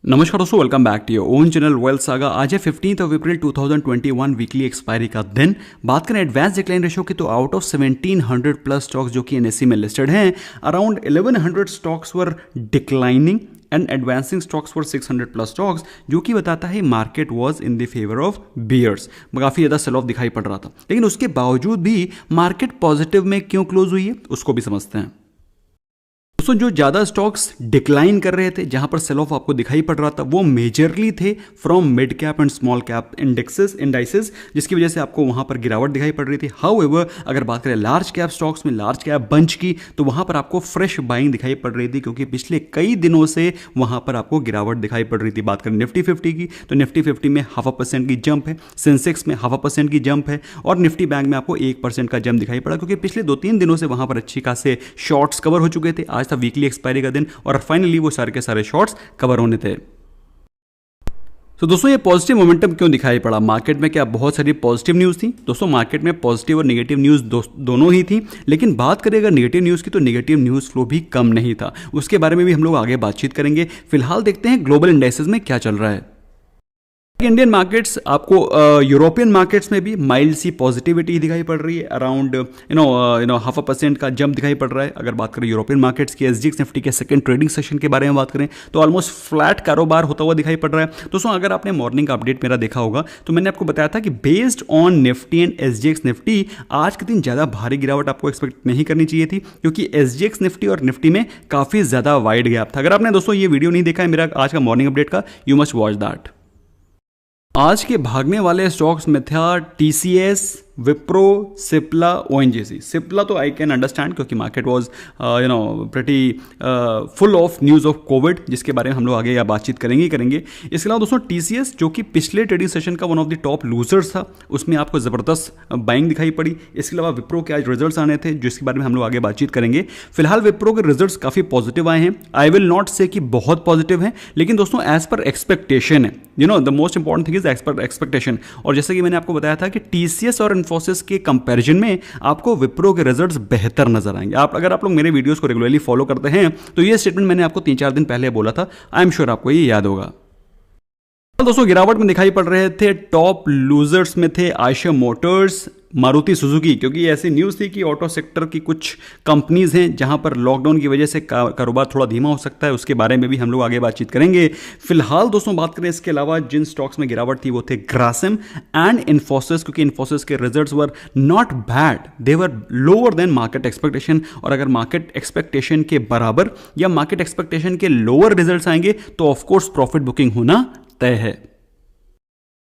नमस्कार दोस्तों, welcome back to your own channel Wealth Saga. आज है 15 अप्रैल 2021 वीकली एक्सपायरी का दिन। बात करें एडवांस डिक्लाइन रेशियो की तो आउट ऑफ 1700 प्लस स्टॉक्स जो कि एनएसई में लिस्टेड हैं, around 1100 stocks were declining and advancing stocks for 600 plus stocks, जो कि बताता है market was in the favour of bears. काफ़ी ज़्यादा सेल ऑफ दिखाई पड़ रहा था, लेकिन उसके बावजूद भी मार्केट पॉजिटिव में क्यों क्लोज हुई है उसको भी समझते हैं। दोस्तों, जो ज़्यादा स्टॉक्स डिक्लाइन कर रहे थे, जहां पर सेल ऑफ आपको दिखाई पड़ रहा था, वो मेजरली थे from mid cap and small cap indices, जिसकी वजह से आपको वहां पर गिरावट दिखाई पड़ रही थी। हाउएवर, अगर बात करें लार्ज कैप स्टॉक्स में, लार्ज कैप बंच की, तो वहां पर आपको फ्रेश बाइंग दिखाई पड़ रही थी, क्योंकि पिछले कई दिनों से वहां पर आपको गिरावट दिखाई पड़ रही थी। बात करें निफ्टी 50 की, तो निफ्टी 50 में 0.5% की जंप है, सेंसेक्स में 0.5% की जंप है, और निफ्टी बैंक में आपको 1% का जंप दिखाई पड़ा, क्योंकि पिछले 2-3 दिनों से वहां पर अच्छी खासे शॉर्ट्स कवर हो चुके थे। आज था वीकली एक्सपायरी का दिन और फाइनली वो सारे के सारे शॉर्ट्स कवर होने थे। तो दोस्तों, ये पॉजिटिव मोमेंटम क्यों दिखाई पड़ा मार्केट में? क्या बहुत सारी पॉजिटिव न्यूज़ थी? दोस्तों, मार्केट में पॉजिटिव और नेगेटिव न्यूज़ दोनों ही थी, लेकिन बात करें अगर नेगेटिव न्यूज़ की, तो नेगेटिव न्यूज़ फ्लो भी कम नहीं था। उसके बारे में भी हम लोग आगे बातचीत करेंगे। फिलहाल देखते हैं ग्लोबल इंडाइसेस में क्या चल रहा है। इंडियन मार्केट्स, आपको यूरोपियन मार्केट्स में भी माइल्ड सी पॉजिटिविटी दिखाई पड़ रही है। अराउंड 0.5% का जंप दिखाई पड़ रहा है। अगर बात करें यूरोपियन मार्केट्स की, एसजीएक्स निफ्टी के सेकंड ट्रेडिंग सेशन के बारे में बात करें, तो ऑलमोस्ट फ्लैट कारोबार होता हुआ दिखाई पड़ रहा है। दोस्तों, अगर आपने मॉर्निंग का अपडेट मेरा देखा होगा, तो मैंने आपको बताया था कि based on Nifty and SGX Nifty, आज के दिन ज़्यादा भारी गिरावट आपको एक्सपेक्ट नहीं करनी चाहिए थी, क्योंकि एसजीएक्स निफ्टी और निफ्टी में काफ़ी ज़्यादा वाइड गैप था। अगर आपने दोस्तों ये वीडियो नहीं देखा है मेरा आज का मॉर्निंग अपडेट का, यू मस्ट वॉच दैट। आज के भागने वाले स्टॉक्स में था टीसीएस, विप्रो, सिप्ला, ओएनजीसी। सिप्ला तो आई कैन अंडरस्टैंड, क्योंकि market was pretty full of news of Covid, जिसके बारे में हम लोग आगे या बातचीत करेंगे। इसके अलावा दोस्तों, टीसीएस जो कि पिछले ट्रेडिंग सेशन का one of the top losers था, उसमें आपको ज़बरदस्त बाइंग दिखाई पड़ी। इसके अलावा विप्रो के आज रिजल्ट्स आने थे, जिसके बारे में हम लोग आगे बातचीत करेंगे। फिलहाल विप्रो के रिजल्ट्स काफ़ी पॉजिटिव आए हैं। आई विल नॉट से कि बहुत पॉजिटिव हैं, लेकिन दोस्तों एज पर एक्सपेक्टेशन है। The most important thing is expectation. और जैसे कि मैंने आपको बताया था कि टीसीएस और इन्फोसिस के कंपैरिजन में आपको विप्रो के रिजल्ट्स बेहतर नजर आएंगे। अगर आप लोग मेरे वीडियोस को रेगुलरली फॉलो करते हैं, तो ये स्टेटमेंट मैंने आपको 3-4 दिन पहले बोला था। आई एम श्योर आपको ये याद होगा। दोस्तों, गिरावट में दिखाई पड़ रहे थे, टॉप लूजर्स में थे आयशर मोटर्स, मारुति सुजुकी, क्योंकि ऐसी न्यूज़ थी कि ऑटो सेक्टर की कुछ कंपनीज हैं जहां पर लॉकडाउन की वजह से कारोबार थोड़ा धीमा हो सकता है। उसके बारे में भी हम लोग आगे बातचीत करेंगे। फिलहाल दोस्तों, बात करें इसके अलावा जिन स्टॉक्स में गिरावट थी, वो थे ग्रासिम एंड इन्फोसिस, क्योंकि इन्फोसिस के results were not bad, they were lower than market expectation. और अगर मार्केट एक्सपेक्टेशन के बराबर या मार्केट एक्सपेक्टेशन के लोअर रिजल्ट्स आएंगे, तो ऑफकोर्स प्रॉफिट बुकिंग होना तय है।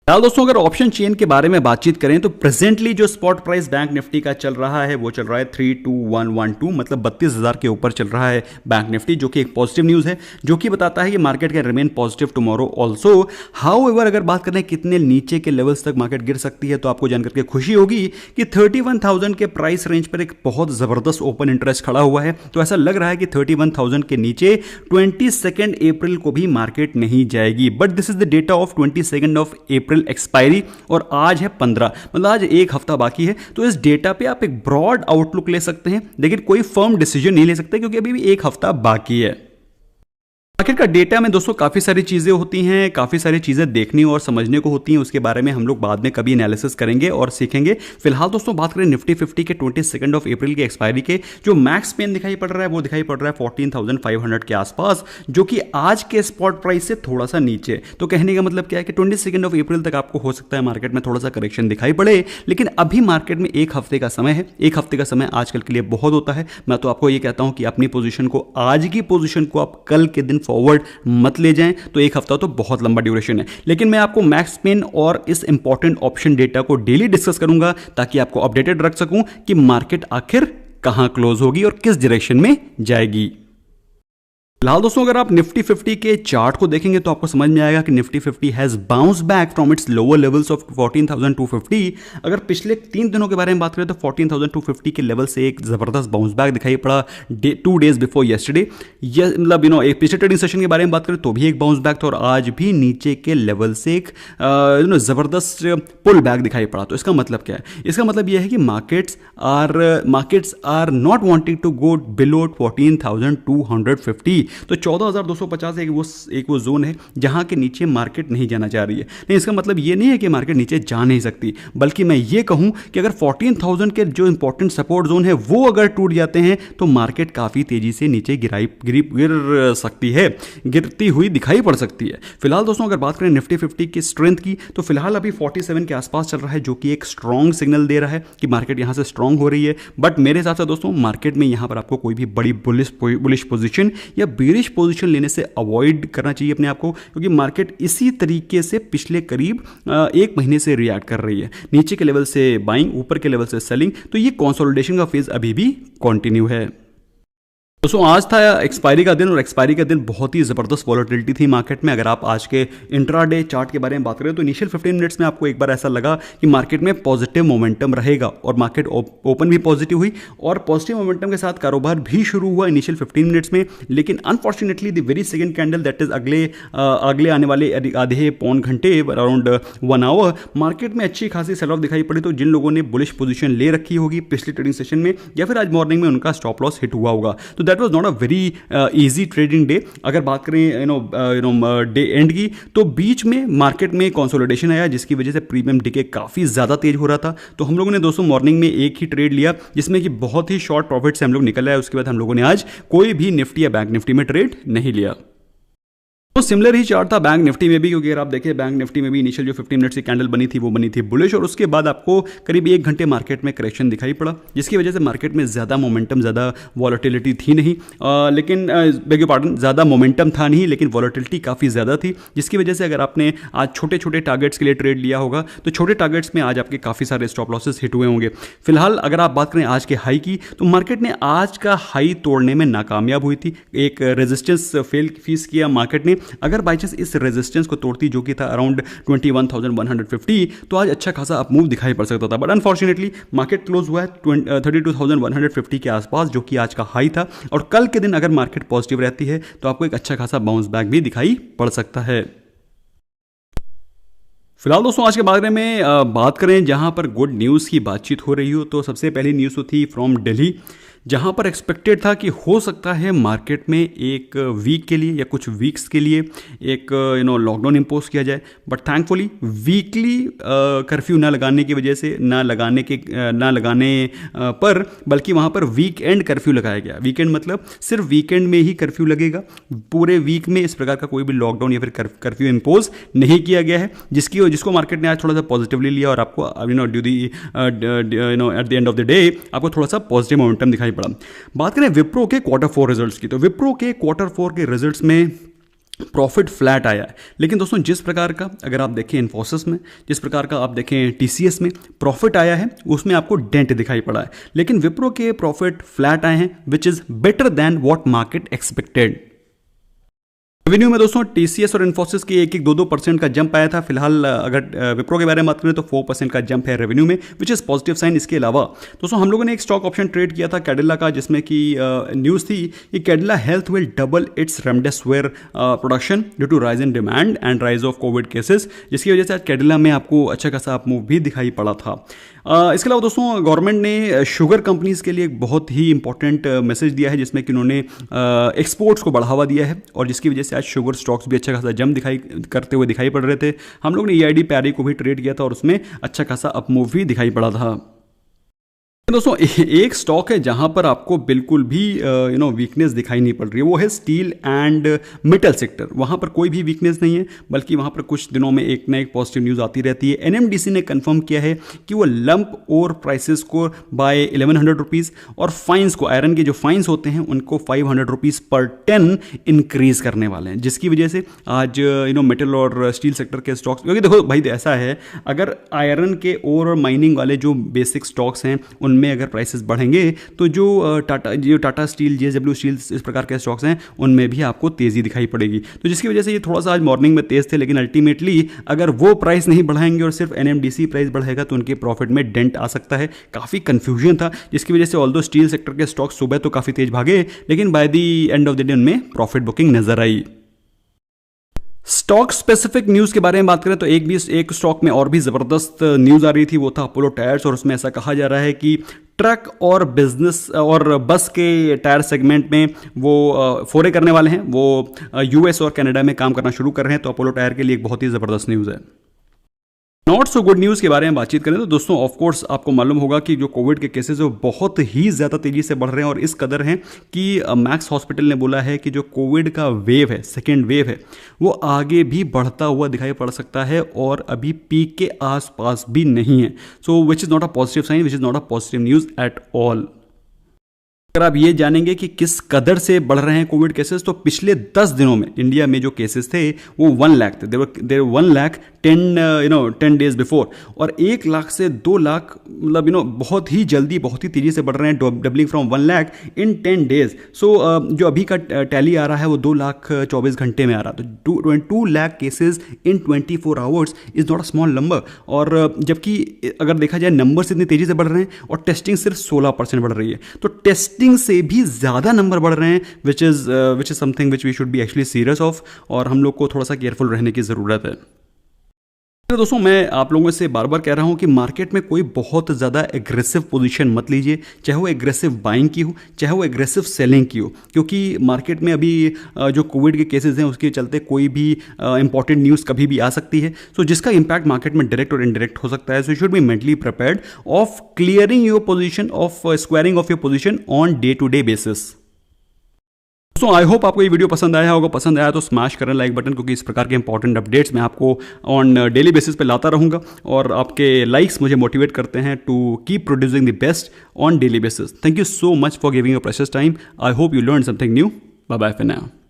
दोस्तों, अगर ऑप्शन चेन के बारे में बातचीत करें, तो प्रेजेंटली जो स्पॉट प्राइस बैंक निफ्टी का चल रहा है, वो चल रहा है 32112, मतलब 32,000 के ऊपर चल रहा है बैंक निफ्टी, जो कि एक पॉजिटिव न्यूज़ है, जो कि बताता है कि market can remain positive tomorrow also. However, अगर बात करें कितने नीचे के लेवल्स तक मार्केट गिर सकती है, तो आपको जानकर के खुशी होगी कि 31,000 के प्राइस रेंज पर एक बहुत ज़बरदस्त ओपन इंटरेस्ट खड़ा हुआ है। तो ऐसा लग रहा है कि 31,000 के नीचे 22 अप्रैल को भी मार्केट नहीं जाएगी। But this is the data of 22 April expiry, और आज है 15, मतलब आज एक हफ्ता बाकी है। तो इस डेटा पे आप एक ब्रॉड आउटलुक ले सकते हैं, लेकिन कोई फर्म डिसीजन नहीं ले सकते, क्योंकि अभी भी एक हफ्ता बाकी है। मार्केट का डेटा में दोस्तों काफ़ी सारी चीज़ें होती हैं, काफ़ी सारी चीज़ें देखने और समझने को होती हैं। उसके बारे में हम लोग बाद में कभी एनालिसिस करेंगे और सीखेंगे। फिलहाल दोस्तों, बात करें निफ्टी 50 के 22 अप्रैल की एक्सपायरी के, जो मैक्स पेन दिखाई पड़ रहा है, वो दिखाई पड़ रहा है 14,500 के आसपास, जो कि आज के स्पॉट प्राइस से थोड़ा सा नीचे। तो कहने का मतलब क्या है कि 22 अप्रैल तक आपको हो सकता है मार्केट में थोड़ा सा करेक्शन दिखाई पड़े, लेकिन अभी मार्केट में एक हफ्ते का समय है। एक हफ्ते का समय आजकल के लिए बहुत होता है। मैं तो आपको ये कहता हूं कि अपनी पोजीशन को, आज की पोजीशन को आप कल के दिन फॉरवर्ड मत ले जाएं। तो एक हफ्ता तो बहुत लंबा ड्यूरेशन है, लेकिन मैं आपको मैक्स पेन और इस इंपॉर्टेंट ऑप्शन डेटा को डेली डिस्कस करूंगा, ताकि आपको अपडेटेड रख सकूं कि मार्केट आखिर कहां क्लोज होगी और किस डायरेक्शन में जाएगी। फिलहाल दोस्तों, अगर आप निफ्टी 50 के चार्ट को देखेंगे, तो आपको समझ में आएगा कि Nifty 50 has bounce back from its lower levels of 14,250। अगर पिछले 3 दिनों के बारे में बात करें, तो 14,250 के लेवल से एक जबरदस्त बाउंस बैक दिखाई पड़ा 2 डेज बिफोर येस्टरडे। मतलब एक पिछले ट्रेडिंग सेशन के बारे में बात करें, तो भी एक बाउंस बैक था, और आज भी नीचे के लेवल से एक जबरदस्त पुल बैक दिखाई पड़ा। तो इसका मतलब क्या है? इसका मतलब यह है कि markets are not wanting to go below 14,250। तो 14,250 एक वो जोन है जहां के नीचे मार्केट नहीं जाना चाह रही है। नहीं, इसका मतलब ये नहीं है कि मार्केट नीचे जा नहीं सकती, बल्कि मैं ये कहूं कि अगर 14,000 के जो इंपॉर्टेंट सपोर्ट जोन है वो अगर टूट जाते हैं तो मार्केट काफी तेजी से नीचे गिर सकती है, गिरती हुई दिखाई पड़ सकती है। फिलहाल दोस्तों अगर बात करें निफ्टी 50 की स्ट्रेंथ की, तो फिलहाल अभी 47 के आसपास चल रहा है, जो कि एक स्ट्रॉन्ग सिग्नल दे रहा है कि मार्केट यहां से स्ट्रॉन्ग हो रही है। बट मेरे हिसाब से दोस्तों मार्केट में यहां पर आपको कोई भी बड़ी बुलिश पोजीशन या बेरिश पोजीशन लेने से अवॉइड करना चाहिए अपने आप को, क्योंकि मार्केट इसी तरीके से पिछले करीब एक महीने से रिएक्ट कर रही है। नीचे के लेवल से बाइंग, ऊपर के लेवल से सेलिंग, तो ये कंसोलिडेशन का फेज अभी भी कंटिन्यू है। दोस्तों आज था एक्सपायरी का दिन, और एक्सपायरी का दिन बहुत ही ज़बरदस्त वॉलेटिलिटी थी मार्केट में। अगर आप आज के इंट्राडे चार्ट के बारे में बात करें तो इनिशियल 15 मिनट्स में आपको एक बार ऐसा लगा कि मार्केट में पॉजिटिव मोमेंटम रहेगा, और मार्केट ओपन भी पॉजिटिव हुई और पॉजिटिव मोमेंटम के साथ कारोबार भी शुरू हुआ इनिशियल 15 मिनट्स में। लेकिन unfortunately the very second candle, that is अगले आने वाले आधे पौन घंटे, अराउंड 1 आवर, मार्केट में अच्छी खासी सेल ऑफ दिखाई पड़ी। तो जिन लोगों ने बुलिश पोजीशन ले रखी होगी पिछले ट्रेडिंग सेशन में या फिर आज मॉर्निंग में, उनका स्टॉप लॉस हिट हुआ होगा। तो that was not a very easy trading day. अगर बात करें डे एंड की, तो बीच में मार्केट में कंसोलिडेशन आया, जिसकी वजह से प्रीमियम डीके काफी ज्यादा तेज हो रहा था। तो हम लोगों ने दोस्तों मॉर्निंग में एक ही ट्रेड लिया, जिसमें कि बहुत ही शॉर्ट प्रॉफिट से हम लोग निकल आए। उसके बाद हम लोगों ने आज कोई भी निफ्टी या बैंक निफ्टी में ट्रेड नहीं लिया। तो सिमिलर ही चार्ट था बैंक निफ्टी में भी, क्योंकि अगर आप देखिए बैंक निफ्टी में भी इनिशियल जो 15 मिनट्स की कैंडल बनी थी वो बनी थी बुलिश, और उसके बाद आपको करीब 1 घंटे मार्केट में करेक्शन दिखाई पड़ा, जिसकी वजह से मार्केट में ज़्यादा मोमेंटम, ज़्यादा वॉलेटिलिटी थी नहीं, लेकिन बेग पार्डन, ज़्यादा मोमेंटम था नहीं, लेकिन वॉलेटिलिटी काफ़ी ज़्यादा थी, जिसकी वजह से अगर आपने आज छोटे छोटे टारगेट्स के लिए ट्रेड लिया होगा तो छोटे टारगेट्स में आज आपके काफ़ी सारे स्टॉप लॉसेस हिट हुए होंगे। फिलहाल अगर आप बात करें आज के हाई की, तो मार्केट ने आज का हाई तोड़ने में नाकामयाब हुई थी। एक रेजिस्टेंस फेस किया मार्केट ने। अगर बाई चांस इस रेजिस्टेंस को तोड़ती, जो कि था अराउंड 21,150, तो आज अच्छा खासा अप मूव दिखाई पड़ सकता था। बट अनफॉर्चुनेटली मार्केट क्लोज हुआ है 32,150 के आसपास, जो कि आज का हाई था। और कल के दिन अगर मार्केट पॉजिटिव रहती है तो आपको एक अच्छा खासा बाउंस बैक भी दिखाई पड़ सकता है। फिलहाल दोस्तों आज के बारे में बात करें जहां पर गुड न्यूज़ की बातचीत हो रही हो, तो सबसे पहली न्यूज़ तो थी फ्रॉम दिल्ली, जहां पर एक्सपेक्टेड था कि हो सकता है मार्केट में एक वीक के लिए या कुछ वीक्स के लिए एक लॉकडाउन इम्पोज किया जाए। बट थैंकफुली वीकली कर्फ्यू ना लगाने की वजह से, ना लगाने पर, बल्कि वहां पर वीकेंड कर्फ्यू लगाया गया। वीकेंड मतलब सिर्फ वीकेंड में ही कर्फ्यू लगेगा, पूरे वीक में इस प्रकार का कोई भी लॉकडाउन या फिर कर्फ्यू इम्पोज नहीं किया गया है, जिसको मार्केट ने आज थोड़ा सा पॉजिटिवली लिया, और आपको at the end of the day आपको थोड़ा सा पॉजिटिव मोमेंटम दिखाई पड़ा। बात करें विप्रो के क्वार्टर 4 रिजल्ट्स की, तो विप्रो के क्वार्टर 4 के रिजल्ट्स में प्रॉफिट फ्लैट आया है। लेकिन दोस्तों जिस प्रकार का अगर आप देखें इन्फोसिस में, जिस प्रकार का आप देखें टीसीएस में प्रॉफिट आया है, उसमें आपको डेंट दिखाई पड़ा है। लेकिन विप्रो के प्रॉफिट फ्लैट आए हैं, which is better than what market expected. Revenue में दोस्तों टीसीएस और इन्फोसिस की 1-2% का जंप आया था। फिलहाल अगर विप्रो के बारे में बात करें तो 4% का जंप है रेवेन्यू में, विच इज पॉजिटिव साइन। इसके अलावा दोस्तों हम लोगों ने एक स्टॉक ऑप्शन ट्रेड किया था कैडिला का, जिसमें कि न्यूज़ थी कि Cadila Health will double its remdesivir production due to rise in demand and rise of COVID cases, जिसकी वजह से आज कैडिला में आपको अच्छा खासा अप मूव भी दिखाई पड़ा था। इसके अलावा दोस्तों गवर्नमेंट ने शुगर कंपनीज के लिए एक बहुत ही इंपॉर्टेंट मैसेज दिया है, जिसमें कि उन्होंने एक्सपोर्ट्स को बढ़ावा दिया है, और जिसकी वजह से आज शुगर स्टॉक्स भी अच्छा खासा जंप करते हुए दिखाई पड़ रहे थे। हम लोग ने EID पैरी को भी ट्रेड किया था, और उसमें अच्छा खासा अप मूव भी दिखाई पड़ा था। दोस्तों एक स्टॉक है जहां पर आपको बिल्कुल भी वीकनेस दिखाई नहीं पड़ रही है, वो है स्टील एंड मेटल सेक्टर। वहां पर कोई भी वीकनेस नहीं है, बल्कि वहां पर कुछ दिनों में एक ना एक पॉजिटिव न्यूज़ आती रहती है। NMDC ने कंफर्म किया है कि वो लंप और प्राइसेस को बाय 1100 रुपीज़, और फाइन्स को, आयरन के जो फाइन्स होते हैं उनको 500 रुपीज़ पर टन इंक्रीज करने वाले हैं, जिसकी वजह से आज मेटल और स्टील सेक्टर के स्टॉक्स, क्योंकि देखो भाई ऐसा है, अगर आयरन के और माइनिंग वाले जो बेसिक स्टॉक्स हैं उनमें अगर प्राइसेस बढ़ेंगे तो जो टाटा स्टील, JSW स्टील, इस प्रकार के स्टॉक्स हैं उनमें भी आपको तेजी दिखाई पड़ेगी। तो जिसकी वजह से ये थोड़ा सा आज मॉर्निंग में तेज थे, लेकिन अल्टीमेटली अगर वो प्राइस नहीं बढ़ाएंगे और सिर्फ NMDC प्राइस बढ़ेगा तो उनके प्रॉफिट में डेंट आ सकता है। काफ़ी कंफ्यूजन था, जिसकी वजह से ऑल्दो स्टील सेक्टर के स्टॉक्स सुबह तो काफ़ी तेज भागे, लेकिन by the end of the day उनमें प्रॉफिट बुकिंग नजर आई। स्टॉक स्पेसिफिक न्यूज़ के बारे में बात करें तो एक स्टॉक में और भी ज़बरदस्त न्यूज़ आ रही थी, वो था अपोलो टायर्स। और उसमें ऐसा कहा जा रहा है कि ट्रक और बिजनेस और बस के टायर सेगमेंट में वो फोरे करने वाले हैं। वो यूएस और कनाडा में काम करना शुरू कर रहे हैं। तो अपोलो टायर के लिए एक बहुत ही ज़बरदस्त न्यूज़ है। नॉट सो गुड न्यूज़ के बारे में बातचीत करें तो दोस्तों ऑफ कोर्स आपको मालूम होगा कि जो कोविड के केसेस है वो बहुत ही ज़्यादा तेज़ी से बढ़ रहे हैं और इस कदर हैं कि मैक्स हॉस्पिटल ने बोला है कि जो कोविड का वेव है, सेकेंड वेव है, वो आगे भी बढ़ता हुआ दिखाई पड़ सकता है और अभी पीक के आसपास भी नहीं है। So which is not a positive sign, which is not a positive news at all. अगर आप ये जानेंगे कि किस कदर से बढ़ रहे हैं कोविड केसेस, तो पिछले 10 दिनों में इंडिया में जो केसेस थे वो 1 लाख थे। देर 1 लाख 10 डेज बिफोर। और 1 लाख से 2 लाख मतलब बहुत ही जल्दी, बहुत ही तेजी से बढ़ रहे हैं, doubling from 1 lakh in 10 days. So जो अभी का टैली आ रहा है वो 2 लाख 24 घंटे में आ रहा है। तो 2 lakh cases in 24 hours is not a small number. और जबकि अगर देखा जाए नंबर्स इतनी तेजी से बढ़ रहे हैं और टेस्टिंग सिर्फ 16% बढ़ रही है। तो टेस्टिंग से भी ज़्यादा नंबर बढ़ रहे हैं, which is something which we should be actually serious of. और हम लोग को थोड़ा सा केयरफुल रहने की ज़रूरत है। तो दोस्तों मैं आप लोगों से बार बार कह रहा हूं कि मार्केट में कोई बहुत ज़्यादा एग्रेसिव पोजीशन मत लीजिए, चाहे वो एग्रेसिव बाइंग की हो, चाहे वो एग्रेसिव सेलिंग की हो। क्योंकि मार्केट में अभी जो कोविड के केसेस हैं उसके चलते कोई भी इंपॉर्टेंट न्यूज़ कभी भी आ सकती है। सो जिसका इंपैक्ट मार्केट में डायरेक्ट और इनडायरेक्ट हो सकता है। So you should be mentally prepared of clearing your position, of squaring off your position on day to day basis. दोस्तों आई होप आपको ये वीडियो पसंद आया होगा। पसंद आया तो स्मैश करें लाइक बटन, क्योंकि इस प्रकार के इंपॉर्टेंट अपडेट्स मैं आपको ऑन डेली बेसिस पे लाता रहूँगा। और आपके लाइक्स मुझे मोटिवेट करते हैं to keep producing the best on daily basis. Thank you so much for giving your precious time. I hope you learn something new. Bye bye for now.